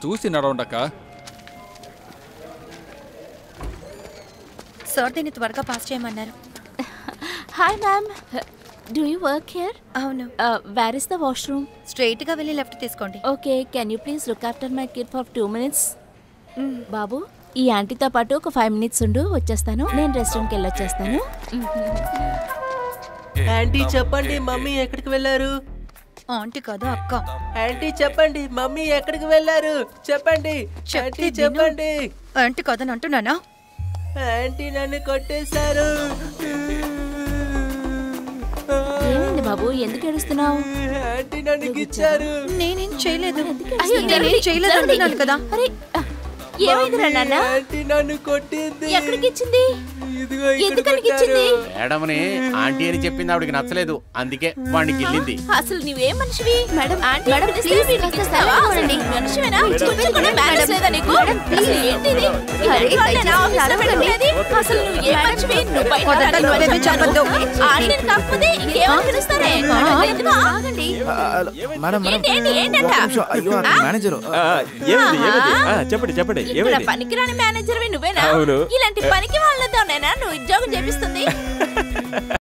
చూసి నడవండక్క. సార్ దీన్ని త్వరగా పాస్ చేయమన్నారు. Hi ma'am, do you work here? అవును. Where is the washroom? Straight గా వెళ్ళి లెఫ్ట్ తీసుకోండి. Okay, can you please look after my kid for 2 minutes? బాబు, ఈ ఆంటీతో పాటు ఒక 5 minutes ఉండు, వచ్చేస్తాను. నేను రెస్ట్ రూమ్కి వెళ్ళొచ్చేస్తాను. ఆంటీ చెప్పండి, మమ్మీ ఎక్కడికి వెళ్ళారు? ఆంటీ కాదు అక్క. ఆంటీ చెప్పండి, మమ్మీ ఎక్కడికి వెళ్ళారు? చెప్పండి ఆంటీ, చెప్పండి. ఆంటీ కాదని అంటున్నానా? ఆంటీ నన్ను కొట్టేశారు. ఏమైంది బాబు, ఎందుకు ఏడుస్తున్నావు? ఆంటీ నన్ను గిచ్చారు. నేనేం చేయలేదు. అయ్యో, నేనేం చేయలేదు అంటున్నాను కదా. అరే, ఏమైందిరా నాన్న? ఆంటీ నన్ను కొట్టింది. ఎక్కడికి ఇచ్చింది? ఇదిగో ఇక్కడ ఎందుకని కొట్టారు. ఇచ్చింది? మేడంని ఆంటీ అని చెప్పింది ఆవిడకి నచ్చలేదు, అందుకే వాడిని గిల్లింది. అసలు నువ్వేం మనిషివి? మేడం, ఆంటీ మేడం ప్లీజ్ తీసుకొస్తావా? చూడండి, మనిషివేనా? చూపించుకునే మేనేజ్ లేదా నీకు? అసలు ఏంటిది? ఏంటోనేనా ఆఫీస్లో పెట్టుకునేది? అసలు నువ్వు ఏ మనిషివి? నువ్వు బయట మొదట నువ్వేమీ చెప్పొద్దు. ఆంటీని కాకపోతే ఇంకేమని పిలుస్తారే? ఎందుకు? ఆగండి. ఏంటంట? చెప్పండి ఇక్కడ పనికిరాని మేనేజర్వి నువ్వేనా? ఇలాంటి పనికి వాళ్ళతోనేనా నువ్వు ఉద్యోగం చేపిస్తుంది?